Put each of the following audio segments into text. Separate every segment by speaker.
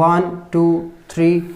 Speaker 1: 1 2 3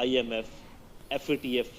Speaker 2: IMF, FATF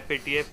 Speaker 3: FATF,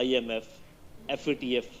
Speaker 2: IMF, FATF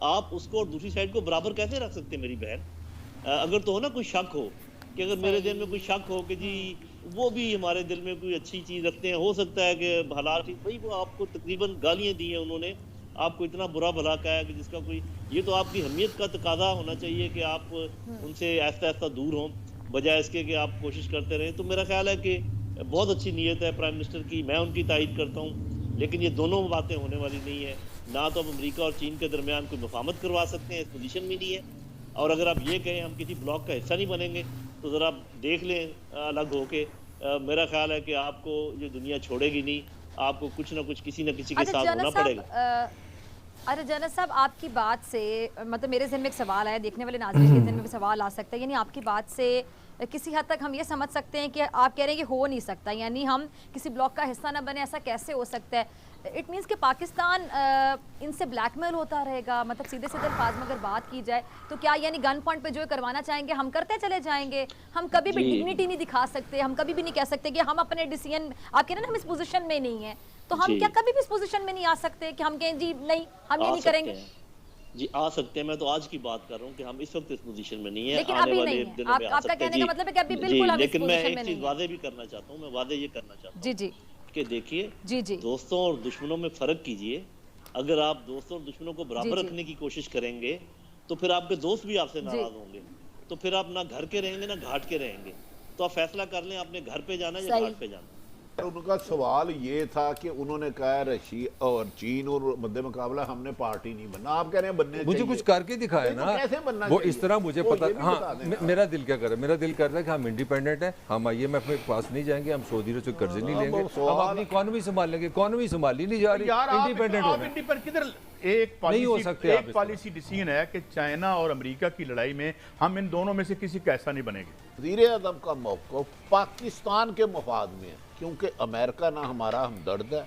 Speaker 2: آپ اس کو اور دوسری سائڈ کو برابر کیسے رکھ سکتے ہیں میری بہن؟ اگر تو ہو نا کوئی شک ہو کہ اگر میرے دل میں کوئی شک ہو کہ جی وہ بھی ہمارے دل میں کوئی اچھی چیز رکھتے ہیں، ہو سکتا ہے کہ حلال چیز، بھائی وہ آپ کو تقریباً گالیاں دی ہیں انہوں نے، آپ کو اتنا برا بھلا کہا ہے کہ جس کا کوئی، یہ تو آپ کی حمیت کا تقاضا ہونا چاہیے کہ آپ ان سے آہستہ آہستہ دور ہوں بجائے اس کے کہ آپ کوشش کرتے رہیں۔ تو میرا خیال ہے کہ بہت اچھی نیت ہے پرائم منسٹر کی، میں ان کی تائید کرتا ہوں، لیکن یہ دونوں باتیں ہونے والی نہیں ہے۔ نہ تو اب امریکہ اور چین کے درمیان کوئی مفاہمت کروا سکتے ہیں، اس پوزیشن میں نہیں ہے، اور اگر آپ یہ کہیں ہم کسی بلاک کا حصہ نہیں بنیں گے تو ذرا دیکھ لیں الگ ہو کے، میرا خیال ہے کہ آپ کو یہ دنیا چھوڑے گی نہیں، آپ کو کچھ نہ کچھ کسی نہ کسی کے ساتھ ہونا پڑے گا۔
Speaker 4: ارے جنرل صاحب، آپ کی بات سے مطلب میرے ذہن میں ایک سوال آیا، دیکھنے والے ناظرین کے ذہن میں بھی سوال آ سکتا ہے، یعنی آپ کی بات سے کسی حد تک ہم یہ سمجھ سکتے ہیں کہ آپ کہہ رہے ہیں کہ ہو نہیں سکتا، یعنی ہم کسی بلاک کا حصہ نہ بنے، ایسا کیسے ہو سکتا ہے؟ اٹ مینس کہ پاکستان ان سے بلیک میل ہوتا رہے گا، مطلب سیدھے سیدھے الفاظ میں اگر بات کی جائے تو کیا یعنی گن پوائنٹ پہ جو کروانا چاہیں گے ہم کرتے چلے جائیں گے؟ ہم کبھی بھی ڈگنیٹی نہیں دکھا سکتے، ہم کبھی بھی نہیں کہہ سکتے کہ ہم اپنے ڈیسیژن، آپ کہہ رہے ہیں نا ہم اس پوزیشن میں نہیں ہیں، تو ہم کیا کبھی بھی اس پوزیشن میں نہیں آ سکتے کہ ہم کہیں جی نہیں ہم یہ نہیں کریں گے؟
Speaker 2: جی آ سکتے ہیں، میں تو آج کی بات کر رہا ہوں کہ ہم اس وقت اس پوزیشن میں نہیں ہیں،
Speaker 4: لیکن
Speaker 2: آنے
Speaker 4: ابھی
Speaker 2: والے
Speaker 4: نہیں ہے،
Speaker 2: دنوں میں آ
Speaker 4: آپ کا
Speaker 2: سکتے ہیں۔
Speaker 4: کہنے کا مطلب ہے کہ ابھی بالکل ہم اس
Speaker 2: لیکن میں
Speaker 4: پوزیشن
Speaker 2: ایک
Speaker 4: میں
Speaker 2: چیز
Speaker 4: نہیں
Speaker 2: واضح بھی کرنا چاہتا ہوں، میں واضح یہ کرنا چاہتا ہوں
Speaker 4: جی
Speaker 2: کہ دیکھیے
Speaker 4: جی
Speaker 2: دوستوں اور دشمنوں میں فرق کیجئے۔ اگر آپ دوستوں اور دشمنوں کو برابر رکھنے کی کوشش کریں گے تو پھر آپ کے دوست بھی آپ سے ناراض ہوں گے، تو پھر آپ نہ گھر کے رہیں گے نہ گھاٹ کے رہیں گے، تو آپ فیصلہ کر لیں آپ نے گھر پہ جانا ہے یا گھاٹ پہ جانا ہے۔
Speaker 5: ان کا سوال یہ تھا کہ انہوں نے کہا رشیا اور چین اور مد مقابلہ ہم نے پارٹی نہیں بننا، آپ کہہ رہے ہیں بننے چاہیے،
Speaker 6: مجھے کچھ کر کے دکھائے نا وہ اس طرح مجھے پتا۔ ہاں میرا دل کیا کر رہا ہے، میرا دل کرتا ہے کہ ہم انڈیپینڈنٹ ہیں، ہم آئی ایم ایف میں پاس نہیں جائیں گے، ہم سعودی سے قرضے نہیں لیں گے، ہم اپنی اکانومی سنبھال لیں گے، اکانومی سنبھالی نہیں جا رہی، انڈیپینڈنٹ ہونا
Speaker 7: ایک
Speaker 6: نہیں ہو سکتے۔
Speaker 7: ایک پالیسی ڈیسیژن ہے کہ چائنا اور امریکہ کی لڑائی میں ہم ان دونوں میں سے کسی کا ایسا نہیں بنے گے۔
Speaker 5: وزیر اعظم کا موقف پاکستان کے مفاد میں ہے، کیونکہ امریکہ نہ ہمارا ہمدرد ہے،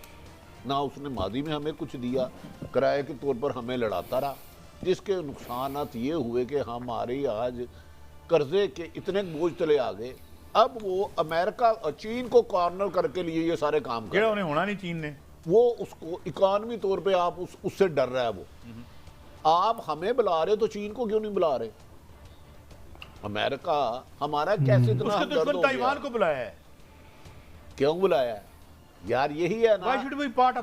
Speaker 5: نہ اس نے ماضی میں ہمیں کچھ دیا، کرائے کے طور پر ہمیں لڑاتا رہا، جس کے نقصانات یہ ہوئے کہ ہماری آج قرضے کے اتنے بوجھ تلے آ گئے۔ اب وہ امریکہ اور چین کو کارنر کر کے لیے یہ سارے کام کر رہے ہیں،
Speaker 7: انہیں ہونا نہیں چین نے،
Speaker 5: وہ اس کو اکانومی طور پہ آپ اس سے ڈر رہا ہے، وہ آپ ہمیں بلا رہے تو چین کو کیوں نہیں بلا رہے؟ امریکہ ہمارا کیسے اتنا ہمدرد ہو گیا؟
Speaker 7: تائیوان کو بلایا ہے،
Speaker 5: کیوں بلایا ہے یار؟ یہی ہے نا،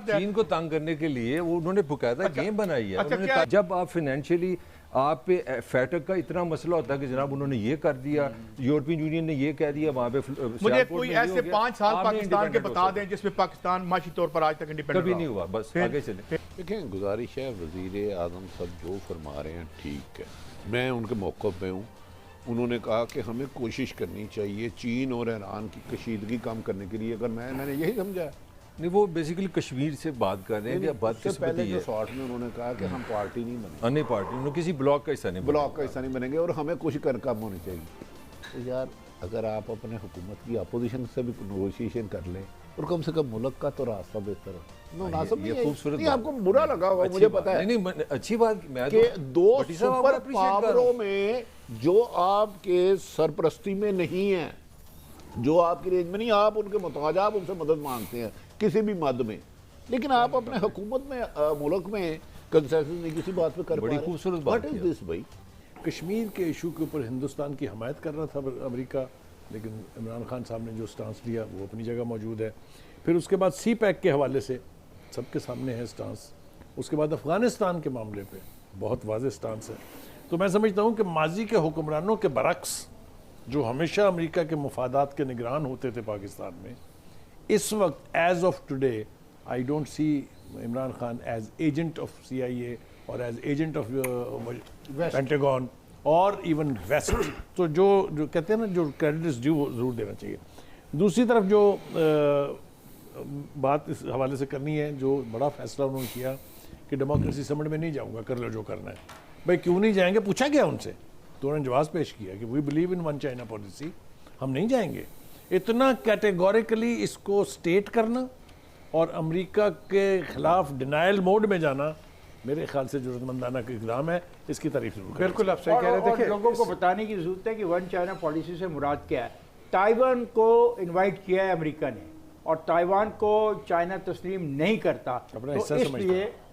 Speaker 6: چین کو تنگ کرنے کے لیے انہوں نے باقاعدہ گیم بنائی ہے۔ جب آپ فائنینشلی آپ پہ فیٹک کا اتنا مسئلہ ہوتا ہے کہ جناب انہوں نے یہ کر دیا، یورپین یونین نے یہ کہہ دیا، وہاں پہ
Speaker 7: مجھے کوئی ایسے 5 سال پاکستان کے بتا دیں جس میں پاکستان معاشی طور پر آج تک انڈیپینڈنٹ
Speaker 6: کبھی نہیں ہوا۔ بس آگے چلیں۔
Speaker 5: دیکھیں گزارش ہے، وزیر اعظم صاحب جو فرما رہے ہیں ٹھیک ہے، میں ان کے موقف پہ ہوں۔ انہوں نے کہا کہ ہمیں کوشش کرنی چاہیے چین اور ایران کی کشیدگی کم کرنے کے لیے، اگر میں نے یہی سمجھا ہے
Speaker 6: نہیں، وہ بیسیکلی کشمیر سے بات کر رہے ہیں کہ بات
Speaker 5: سے پہلے جو شارٹ میں انہوں نے کہا کہ ہم پارٹی نہیں بنیں گے،
Speaker 6: نہیں پارٹی انہوں کسی بلاک کا حصہ نہیں،
Speaker 5: بلاک کا حصہ نہیں بنیں گے، اور ہمیں کچھ کم ہونی چاہیے۔ تو یار اگر آپ اپنے حکومت کی اپوزیشن سے بھی نیگوشیشن کر لیں اور کم سے کم ملک کا تو راستہ بہتر ہو۔
Speaker 6: یہ خوبصورت
Speaker 5: آپ کو برا لگا ہوگا، مجھے پتا ہے،
Speaker 6: نہیں اچھی بات
Speaker 5: کہ دو سپر پاوروں میں جو آپ کے سرپرستی میں نہیں ہیں، جو آپ کی رینج میں نہیں، آپ ان کے محتاج، آپ ان سے مدد مانگتے ہیں کسی بھی مد میں، لیکن آپ اپنے حکومت میں ملک میں کنسنسس نہیں کسی بات پہ کر پا رہے۔
Speaker 6: بڑی خوبصورت بات
Speaker 5: ہے۔ دس بھائی
Speaker 8: کشمیر کے ایشو کے اوپر ہندوستان کی حمایت کر رہا تھا امریکہ، لیکن عمران خان صاحب نے جو سٹانس لیا وہ اپنی جگہ موجود ہے۔ پھر اس کے بعد سی پیک کے حوالے سے سب کے سامنے ہے سٹانس، اس کے بعد افغانستان کے معاملے پہ بہت واضح سٹانس ہے۔ تو میں سمجھتا ہوں کہ ماضی کے حکمرانوں کے برعکس جو ہمیشہ امریکہ کے مفادات کے نگران ہوتے تھے پاکستان میں، اس وقت as of today I don't see Imran Khan as agent of C I A اور ایز ایجنٹ آف پینٹاگون اور ایون ویسٹ۔ تو جو کہتے ہیں نا جو کریڈٹس ڈیو ضرور دینا چاہیے۔ دوسری طرف جو بات اس حوالے سے کرنی ہے، جو بڑا فیصلہ انہوں نے کیا کہ ڈیموکریسی سمٹ میں نہیں جاؤں گا، کر لو جو کرنا ہے۔ بھائی کیوں نہیں جائیں گے؟ پوچھا گیا ان سے تو انہوں نے جواز پیش کیا کہ we believe in one China policy, ہم نہیں جائیں گے۔ اتنا کیٹیگوریکلی اس کو سٹیٹ کرنا اور امریکہ کے خلاف ڈینائل موڈ میں جانا میرے خیال سے ضرورت مندانہ کا اقدام ہے، اس کی تعریف ضرور کریں۔
Speaker 9: بالکل آپ صحیح کہہ رہے تھے،
Speaker 10: لوگوں کو بتانے کی ضرورت ہے کہ ون چائنا پالیسی سے مراد کیا ہے۔ تائیوان کو انوائٹ کیا ہے امریکہ نے، اور تائیوان کو چائنا تسلیم نہیں کرتا، تو اس لیے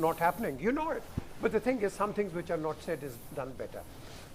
Speaker 9: not happening, you know it, but the thing is some things which are not said is done better.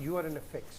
Speaker 9: you are in a fix,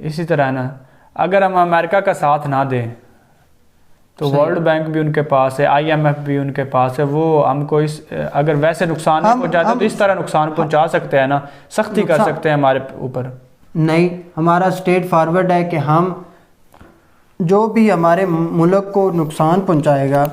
Speaker 11: اسی طرح ہے نا، اگر ہم امریکہ کا ساتھ نہ دیں تو ورلڈ بینک بھی ان کے پاس ہے، IMF بھی ان کے پاس ہے، وہ ہم کو اس اگر ویسے نقصان نہیں پہنچاتے تو اس طرح نقصان پہنچا سکتے ہیں نا، سختی کر سکتے ہیں ہمارے اوپر.
Speaker 1: نہیں، ہمارا اسٹیٹ فارورڈ ہے کہ ہم جو بھی ہمارے ملک کو نقصان پہنچائے گا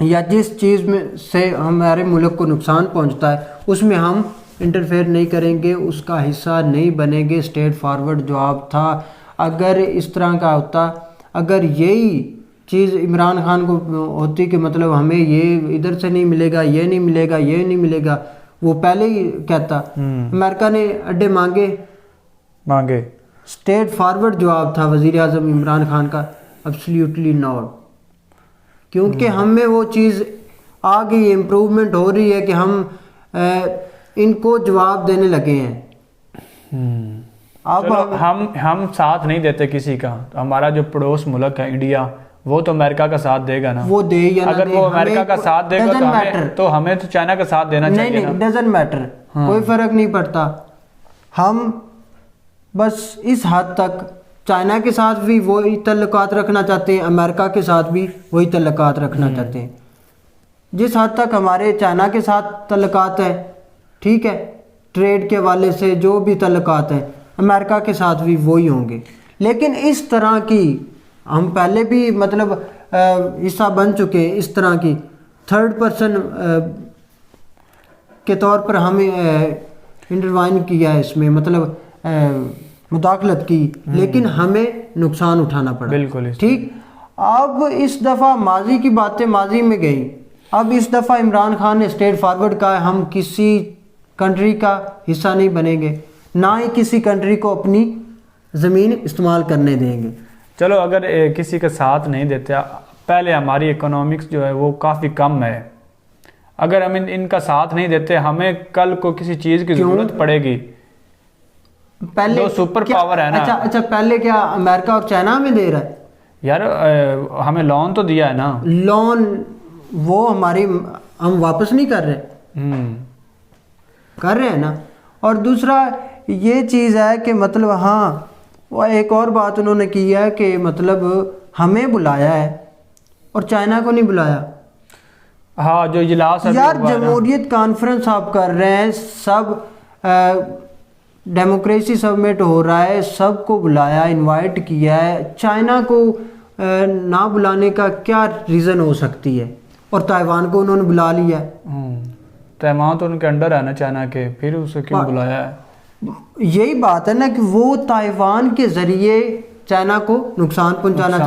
Speaker 1: یا جس چیز میں سے ہمارے ملک کو نقصان پہنچتا ہے اس میں ہم انٹرفیئر نہیں کریں گے، اس کا حصہ نہیں بنیں گے. اسٹیٹ فارورڈ جواب تھا. اگر اس طرح کا ہوتا، اگر یہی چیز عمران خان کو ہوتی کہ مطلب ہمیں یہ ادھر سے نہیں ملے گا، یہ نہیں ملے گا، یہ نہیں ملے گا، وہ پہلے ہی کہتا. امریکہ نے اڈے مانگے. اسٹیٹ فارورڈ جواب تھا وزیر اعظم عمران خان کا، ایبسلیوٹلی ناٹ. کیونکہ ہم میں وہ چیز آ گئی، امپروومنٹ ہو رہی ہے کہ ہم ان کو جواب دینے لگے ہیں. اب
Speaker 11: ہم ساتھ نہیں دیتے کسی کا. ہمارا جو پڑوس ملک ہے انڈیا، وہ تو امریکہ کا ساتھ دے گا نا.
Speaker 1: وہ دے یا نہ دے،
Speaker 11: اگر وہ امریکہ کا ساتھ دے گا تو ہمیں تو چائنا کا ساتھ دینا چاہیے.
Speaker 1: نہیں، ڈزنٹ میٹر، کوئی فرق نہیں پڑتا. ہم بس اس حد تک چائنا کے ساتھ بھی وہی تعلقات رکھنا چاہتے ہیں، امریکہ کے ساتھ بھی وہی تعلقات رکھنا چاہتے ہیں. جس حد تک ہمارے چائنا کے ساتھ تعلقات ہیں، ٹھیک ہے، ٹریڈ کے حوالے سے جو بھی تعلقات ہیں، امریکہ کے ساتھ بھی وہی ہوں گے. لیکن اس طرح کی ہم پہلے بھی مطلب حصہ بن چکے ہیں، اس طرح کی تھرڈ پرسن کے طور پر ہمیں انٹروائن کیا ہے اس میں، مطلب مداخلت کی، لیکن ہمیں نقصان اٹھانا پڑا.
Speaker 11: بالکل
Speaker 1: ٹھیک. اب اس دفعہ ماضی کی باتیں ماضی میں گئی. اب اس دفعہ عمران خان نے اسٹیٹ فارورڈ کہا ہم کسی کنٹری کا حصہ نہیں بنیں گے، نہ ہی کسی کنٹری کو اپنی زمین استعمال کرنے دیں گے.
Speaker 11: چلو اگر کسی کا ساتھ نہیں دیتے، پہلے ہماری اکنامکس جو ہے وہ کافی کم ہے. اگر ہم ان کا ساتھ نہیں دیتے، ہمیں کل کو کسی چیز کی ضرورت پڑے گی.
Speaker 1: پہلے
Speaker 11: سپر پاور ہے نا.
Speaker 1: اچھا پہلے کیا امریکہ اور چائنا میں دے رہا ہے
Speaker 11: یار؟ ہمیں لون تو دیا ہے نا.
Speaker 1: لون وہ ہماری ہم واپس نہیں کر رہے ہیں نا. اور دوسرا یہ چیز ہے کہ مطلب ہاں، وہ ایک اور بات انہوں نے کی ہے کہ مطلب ہمیں بلایا ہے اور چائنا کو نہیں بلایا.
Speaker 11: ہاں، جو اجلاس
Speaker 1: یار جمہوریت کانفرنس آپ کر رہے ہیں، سب ڈیموکریسی سبمٹ ہو رہا ہے، سب کو بلایا، انوائٹ کیا ہے. چائنا کو نہ بلانے کا کیا ریزن ہو سکتی ہے؟ اور تائیوان کو انہوں نے بلا لیا ہے.
Speaker 11: تائیوان تو ان کے انڈر ہے نا چائنا کے، پھر اسے کیوں بلایا ہے؟
Speaker 1: یہی بات ہے نا کہ وہ تائیوان کے ذریعے چائنا کو نقصان پہنچانا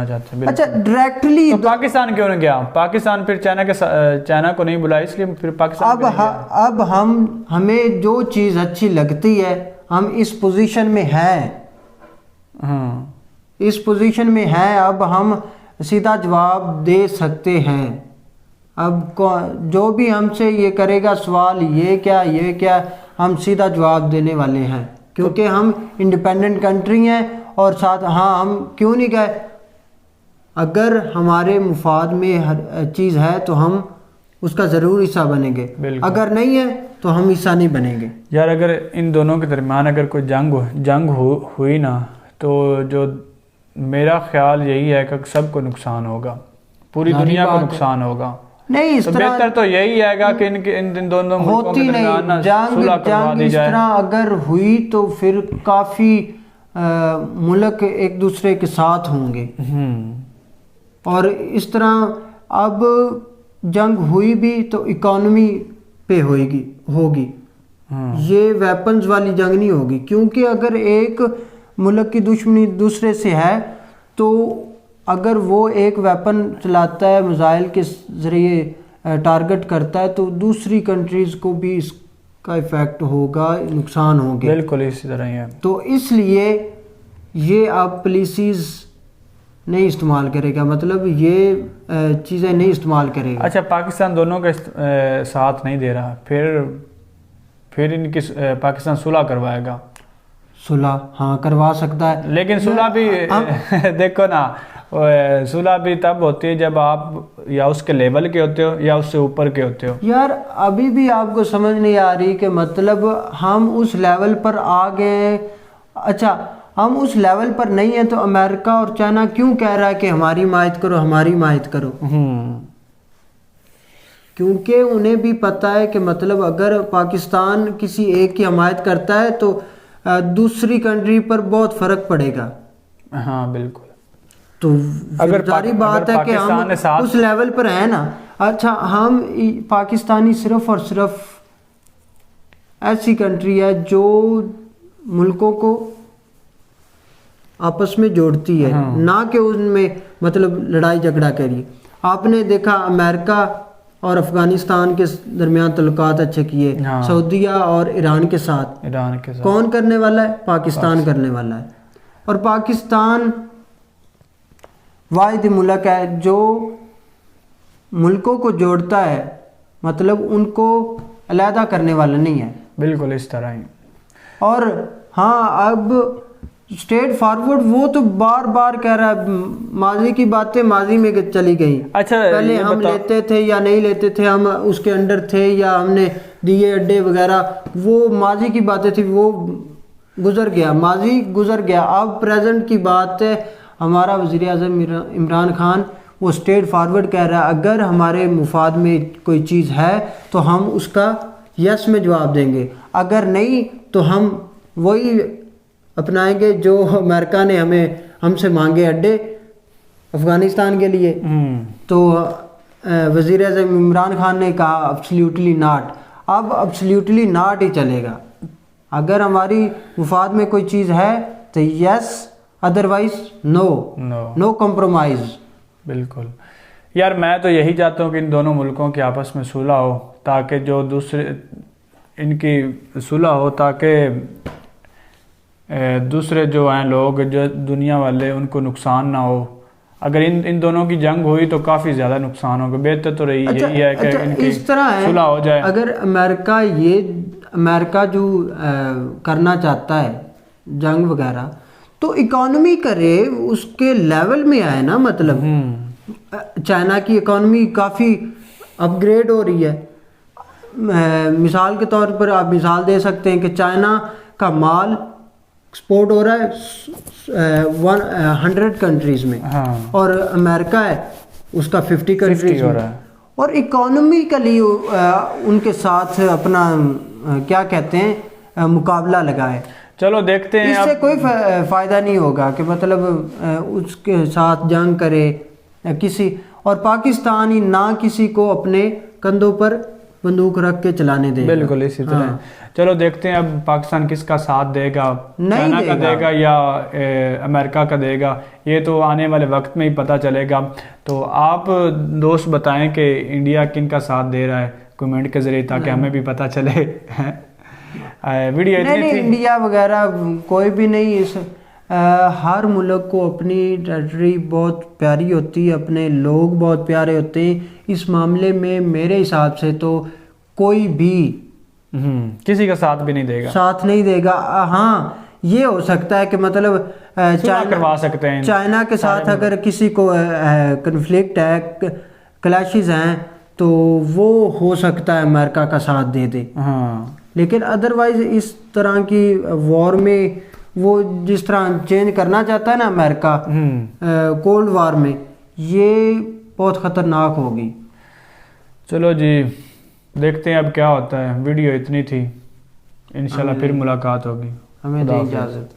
Speaker 1: چاہتا ہے. اچھا ڈائریکٹلی
Speaker 11: پاکستان کیوں نہیں گیا؟ پاکستان پھر چائنا کو نہیں بلایا، اس لیے پھر پاکستان
Speaker 1: اب ہمیں جو چیز اچھی لگتی ہے، ہم اس پوزیشن میں ہیں. اس پوزیشن میں ہیں، اب ہم سیدھا جواب دے سکتے ہیں. اب جو بھی ہم سے یہ کرے گا سوال یہ کیا ہم سیدھا جواب دینے والے ہیں، کیونکہ ہم انڈیپینڈنٹ کنٹری ہیں. اور ساتھ ہم کیوں نہیں گئے؟ اگر ہمارے مفاد میں ہر چیز ہے تو ہم اس کا ضرور حصہ بنیں گے، اگر نہیں ہے تو ہم حصہ نہیں بنیں گے.
Speaker 11: یار اگر ان دونوں کے درمیان اگر کوئی جنگ ہوئی نا، تو جو میرا خیال یہی ہے کہ سب کو نقصان ہوگا، پوری دنیا کو نقصان ہوگا.
Speaker 1: نہیں، اس طرح
Speaker 11: بہتر تو یہی آئے گا کہ ان دونوں ملکوں کے درمیان صلح کروا دی جائے.
Speaker 1: اس طرح اگر ہوئی تو پھر کافی ملک ایک دوسرے کے ساتھ ہوں گے. اور اس طرح اب جنگ ہوئی بھی تو اکانومی پہ ہوگی. یہ ویپنز والی جنگ نہیں ہوگی، کیونکہ اگر ایک ملک کی دشمنی دوسرے سے ہے تو اگر وہ ایک ویپن چلاتا ہے، میزائل کے ذریعے ٹارگٹ کرتا ہے، تو دوسری کنٹریز کو بھی اس کا ایفیکٹ ہوگا، نقصان ہوگا.
Speaker 11: بالکل اسی طرح ہی ہے.
Speaker 1: تو اس لیے یہ آپ پالیسیز نہیں استعمال کرے گا، مطلب یہ چیزیں نہیں استعمال کرے گا.
Speaker 11: اچھا پاکستان دونوں کا ساتھ نہیں دے رہا، پھر ان کی پاکستان صلح کروائے گا.
Speaker 1: صلح ہاں کروا سکتا ہے،
Speaker 11: لیکن صلح بھی دیکھو نا، صلح بھی تب ہوتی ہے جب آپ یا اس کے لیول کے ہوتے ہو یا اس سے اوپر کے ہوتے ہو.
Speaker 1: یار ابھی بھی آپ کو سمجھ نہیں آ رہی کہ مطلب ہم اس لیول پر آ گئے. اچھا ہم اس لیول پر نہیں ہیں تو امریکہ اور چائنا کیوں کہہ رہا ہے کہ ہماری حمایت کرو ہماری حمایت کرو؟ کیونکہ انہیں بھی پتہ ہے کہ مطلب اگر پاکستان کسی ایک کی حمایت کرتا ہے تو دوسری کنٹری پر بہت فرق پڑے گا.
Speaker 11: ہاں بالکل.
Speaker 1: تو اگر ظاہری بات ہے کہ ہم اس لیول پر ہیں نا. اچھا ہم پاکستانی صرف اور صرف ایسی کنٹری ہے جو ملکوں کو آپس میں جوڑتی ہے, نہ کہ ان میں مطلب لڑائی جھگڑا کری. آپ نے دیکھا امریکہ اور افغانستان کے درمیان تعلقات اچھے کیے, سعودیہ اور ایران کے ساتھ کون کرنے والا ہے؟ پاکستان کرنے والا ہے. اور پاکستان واحد ملک ہے جو ملکوں کو جوڑتا ہے, مطلب ان کو علیحدہ کرنے والا نہیں ہے.
Speaker 11: بالکل اس طرح ہی.
Speaker 1: اور ہاں اب اسٹیٹ فارورڈ وہ تو بار بار کہہ رہا ہے, ماضی کی باتیں ماضی میں چلی گئی.
Speaker 11: اچھا
Speaker 1: پہلے ہم لیتے تھے یا نہیں لیتے تھے, ہم اس کے انڈر تھے یا ہم نے دیے اڈے وغیرہ, وہ ماضی کی باتیں تھی, وہ گزر گیا, ماضی گزر گیا. اب پریزنٹ کی بات ہے. ہمارا وزیر اعظم عمران خان وہ اسٹیٹ فارورڈ کہہ رہا ہے اگر ہمارے مفاد میں کوئی چیز ہے تو ہم اس کا یس میں جواب دیں گے, اگر نہیں تو ہم وہی اپنائیں گے جو امریکہ نے ہم سے مانگے اڈے افغانستان کے لیے. تو وزیر اعظم عمران خان نے کہا ابسلیوٹلی ناٹ. اب ابسلیوٹلی ناٹ ہی چلے گا. اگر ہماری مفاد میں کوئی چیز ہے تو یس, ادروائز نو کمپرومائز.
Speaker 11: بالکل یار, میں تو یہی چاہتا ہوں کہ ان دونوں ملکوں کی آپس میں صلح ہو, تاکہ جو دوسرے ان کی صلح ہو, تاکہ دوسرے جو ہیں لوگ جو دنیا والے ان کو نقصان نہ ہو. اگر ان دونوں کی جنگ ہوئی تو کافی زیادہ نقصان ہوگا. بہتر تو یہی ہے کہ ان کی صلح ہو جائے.
Speaker 1: اگر امریکہ جو کرنا چاہتا ہے جنگ وغیرہ تو اکانومی کرے, اس کے لیول میں آئے نا. مطلب چائنا کی اکانومی کافی اپ گریڈ ہو رہی ہے. مثال کے طور پر آپ مثال دے سکتے ہیں کہ چائنا کا مال ایکسپورٹ ہو رہا ہے 100 کنٹریز میں, اور امریکہ ہے اس کا 50 کنٹریز میں, اور اکانومیکلی ان کے ساتھ اپنا کیا کہتے ہیں مقابلہ لگائے.
Speaker 11: چلو دیکھتے ہیں.
Speaker 1: اس سے کوئی فائدہ نہیں ہوگا کہ مطلب اس کے ساتھ جنگ کرے کسی, اور پاکستان ہی نہ کسی کو اپنے کندھوں پر بندوق رکھ کے چلانے دے.
Speaker 11: بالکل اسی طرح. چلو دیکھتے ہیں اب پاکستان کس کا ساتھ دے گا, چائنا کا دے گا یا امریکہ کا دے گا, یہ تو آنے والے وقت میں ہی پتہ چلے گا. تو آپ دوست بتائیں کہ انڈیا کن کا ساتھ دے رہا ہے کمنٹ کے ذریعے, تاکہ ہمیں بھی پتہ چلے. ویڈیو اتنی تھی.
Speaker 1: انڈیا وغیرہ کوئی بھی نہیں. اس ہر ملک کو اپنی ٹیریٹری بہت پیاری ہوتی ہے, اپنے لوگ بہت پیارے ہوتے ہیں. اس معاملے میں میرے حساب سے تو کوئی بھی
Speaker 11: کسی کا ساتھ بھی نہیں دے گا,
Speaker 1: ساتھ نہیں دے گا. ہاں یہ ہو سکتا ہے کہ مطلب
Speaker 11: کروا سکتے ہیں
Speaker 1: چائنا کے ساتھ اگر کسی کو کنفلکٹ ہے, کلیشز ہیں, تو وہ ہو سکتا ہے امریکہ کا ساتھ دے دے. لیکن ادروائز اس طرح کی وار میں وہ جس طرح چینج کرنا چاہتا ہے نا امریکہ کولڈ وار میں, یہ بہت خطرناک ہوگی.
Speaker 11: چلو جی دیکھتے ہیں اب کیا ہوتا ہے. ویڈیو اتنی تھی, انشاءاللہ پھر ملاقات ہوگی.
Speaker 1: ہمیں دیں اجازت.